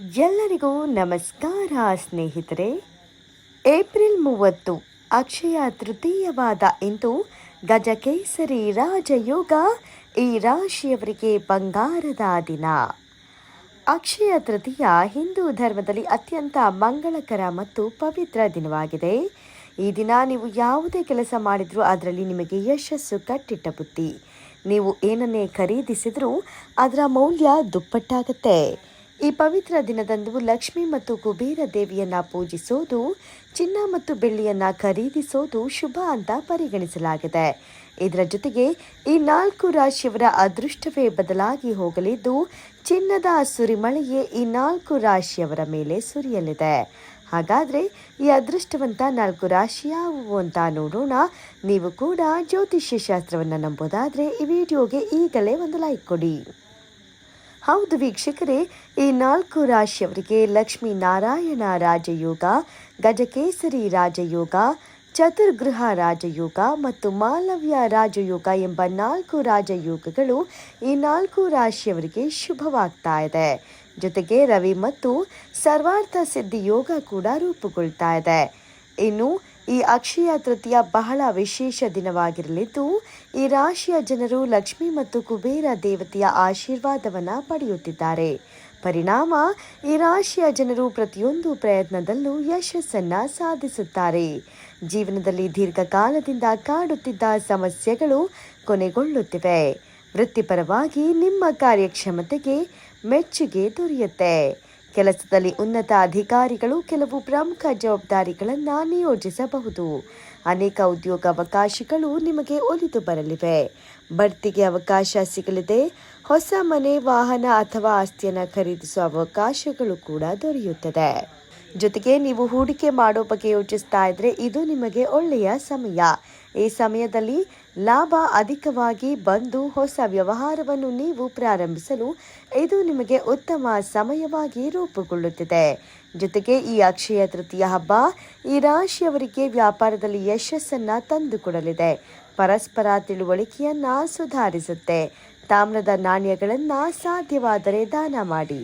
ಎಲ್ಲರಿಗೂ ನಮಸ್ಕಾರ ಸ್ನೇಹಿತರೆ. ಏಪ್ರಿಲ್ 30 ಅಕ್ಷಯ ತೃತೀಯವಾದ ಇಂದು ಗಜಕೇಸರಿ ರಾಜಯೋಗ. ಈ ರಾಶಿಯವರಿಗೆ ಬಂಗಾರದ ದಿನ. ಅಕ್ಷಯ ತೃತೀಯ ಹಿಂದೂ ಧರ್ಮದಲ್ಲಿ ಅತ್ಯಂತ ಮಂಗಳಕರ ಮತ್ತು ಪವಿತ್ರ ದಿನವಾಗಿದೆ. ಈ ದಿನ ನೀವು ಯಾವುದೇ ಕೆಲಸ ಮಾಡಿದರೂ ಅದರಲ್ಲಿ ನಿಮಗೆ ಯಶಸ್ಸು ಕಟ್ಟಿಟ್ಟ ಬುತ್ತಿ. ನೀವು ಏನನ್ನೇ ಖರೀದಿಸಿದರೂ ಅದರ ಮೌಲ್ಯ ದುಪ್ಪಟ್ಟಾಗುತ್ತೆ. ಈ ಪವಿತ್ರ ದಿನದಂದು ಲಕ್ಷ್ಮಿ ಮತ್ತು ಕುಬೇರ ದೇವಿಯನ್ನ ಪೂಜಿಸೋದು, ಚಿನ್ನ ಮತ್ತು ಬೆಳ್ಳಿಯನ್ನ ಖರೀದಿಸೋದು ಶುಭ ಅಂತ ಪರಿಗಣಿಸಲಾಗಿದೆ. ಇದರ ಜೊತೆಗೆ ಈ 4 ರಾಶಿಯವರ ಅದೃಷ್ಟವೇ ಬದಲಾಗಿ ಹೋಗಲಿದ್ದು, ಚಿನ್ನದ ಸುರಿಮಳೆಯೇ ಈ 4 ರಾಶಿಯವರ ಮೇಲೆ ಸುರಿಯಲಿದೆ. ಹಾಗಾದ್ರೆ ಈ ಅದೃಷ್ಟವಂತ 4 ರಾಶಿ ಯಾವುವು ಅಂತ ನೋಡೋಣ. ನೀವು ಕೂಡ ಜ್ಯೋತಿಷ್ಯ ಶಾಸ್ತ್ರವನ್ನು ನಂಬೋದಾದ್ರೆ ಈ ವಿಡಿಯೋಗೆ ಈಗಲೇ ಒಂದು ಲೈಕ್ ಕೊಡಿ. ಹೌದು ವೀಕ್ಷಕರೇ, ಈ 4 ರಾಶಿಯವರಿಗೆ ಲಕ್ಷ್ಮೀ ನಾರಾಯಣ ರಾಜಯೋಗ, ಗಜಕೇಸರಿ ರಾಜಯೋಗ, ಚತುರ್ಗೃಹ ರಾಜಯೋಗ ಮತ್ತು ಮಾಲವ್ಯ ರಾಜಯೋಗ ಎಂಬ 4 ರಾಜಯೋಗಗಳು ಈ 4 ರಾಶಿಯವರಿಗೆ ಶುಭವಾಗ್ತಾ ಇದೆ. ಜೊತೆಗೆ ರವಿ ಮತ್ತು ಸರ್ವಾರ್ಥ ಸಿದ್ಧಿ ಯೋಗ ಕೂಡ ರೂಪುಗೊಳ್ತಾ ಇದೆ. ಇನ್ನು ಈ ಅಕ್ಷಯ ತೃತೀಯ ಬಹಳ ವಿಶೇಷ ದಿನವಾಗಿರಲಿದ್ದು, ಈ ರಾಶಿಯ ಜನರು ಲಕ್ಷ್ಮಿ ಮತ್ತು ಕುಬೇರ ದೇವತೆಯ ಆಶೀರ್ವಾದವನ್ನು ಪಡೆಯುತ್ತಿದ್ದಾರೆ. ಪರಿಣಾಮ ಈ ರಾಶಿಯ ಜನರು ಪ್ರತಿಯೊಂದು ಪ್ರಯತ್ನದಲ್ಲೂ ಯಶಸ್ಸನ್ನ ಸಾಧಿಸುತ್ತಾರೆ. ಜೀವನದಲ್ಲಿ ದೀರ್ಘಕಾಲದಿಂದ ಕಾಡುತ್ತಿದ್ದ ಸಮಸ್ಯೆಗಳು ಕೊನೆಗೊಳ್ಳುತ್ತಿವೆ. ವೃತ್ತಿಪರವಾಗಿ ನಿಮ್ಮ ಕಾರ್ಯಕ್ಷಮತೆಗೆ ಮೆಚ್ಚುಗೆ ದೊರೆಯುತ್ತೆ. ಕೆಲಸದಲ್ಲಿ ಉನ್ನತ ಅಧಿಕಾರಿಗಳು ಕೆಲವು ಪ್ರಮುಖ ಜವಾಬ್ದಾರಿಗಳನ್ನು ನಿಯೋಜಿಸಬಹುದು. ಅನೇಕ ಉದ್ಯೋಗಾವಕಾಶಗಳು ನಿಮಗೆ ಒಲಿದು ಬರಲಿವೆ. ಬಡ್ತಿಗೆ ಅವಕಾಶ ಸಿಗಲಿದೆ. ಹೊಸ ಮನೆ, ವಾಹನ ಅಥವಾ ಆಸ್ತಿಯನ್ನು ಖರೀದಿಸುವ ಅವಕಾಶಗಳು ಕೂಡ ದೊರೆಯುತ್ತದೆ. ಜೊತೆಗೆ ನೀವು ಹೂಡಿಕೆ ಮಾಡೋ ಬಗ್ಗೆ ಯೋಚಿಸ್ತಾ ಇದ್ರೆ ಇದು ನಿಮಗೆ ಒಳ್ಳೆಯ ಸಮಯ. ಈ ಸಮಯದಲ್ಲಿ ಲಾಭ ಅಧಿಕವಾಗಿ ಬಂದು ಹೊಸ ವ್ಯವಹಾರವನ್ನು ನೀವು ಪ್ರಾರಂಭಿಸಲು ಇದು ನಿಮಗೆ ಉತ್ತಮ ಸಮಯವಾಗಿ ರೂಪುಗೊಳ್ಳುತ್ತಿದೆ. ಜೊತೆಗೆ ಈ ಅಕ್ಷಯ ತೃತೀಯ ಹಬ್ಬ ಈ ರಾಶಿಯವರಿಗೆ ವ್ಯಾಪಾರದಲ್ಲಿ ಯಶಸ್ಸನ್ನ ತಂದುಕೊಡಲಿದೆ. ಪರಸ್ಪರ ತಿಳುವಳಿಕೆಯನ್ನ ಸುಧಾರಿಸುತ್ತೆ. ತಾಮ್ರದ ನಾಣ್ಯಗಳನ್ನ ಸಾಧ್ಯವಾದರೆ ದಾನ ಮಾಡಿ.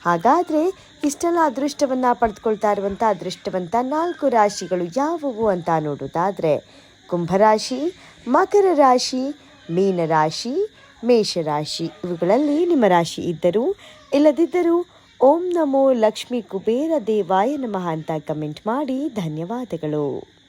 ಹಾಗಾದ್ರೆ ಇಷ್ಟೆಲ್ಲ ಅದೃಷ್ಟವನ್ನ ಪಡೆದುಕೊಳ್ತಾ ಇರುವಂತ ಅದೃಷ್ಟವಂತ 4 ರಾಶಿಗಳು ಯಾವುವು ಅಂತ ನೋಡೋದಾದ್ರೆ, ಕುಂಭರಾಶಿ, ಮಕರ ರಾಶಿ, ಮೀನರಾಶಿ, ಮೇಷರಾಶಿ. ಇವುಗಳಲ್ಲಿ ನಿಮ್ಮ ರಾಶಿ ಇದ್ದರೂ ಇಲ್ಲದಿದ್ದರೂ ಓಂ ನಮೋ ಲಕ್ಷ್ಮೀ ಕುಬೇರ ದೇವಾಯ ನಮಃ ಅಂತ ಕಮೆಂಟ್ ಮಾಡಿ. ಧನ್ಯವಾದಗಳು.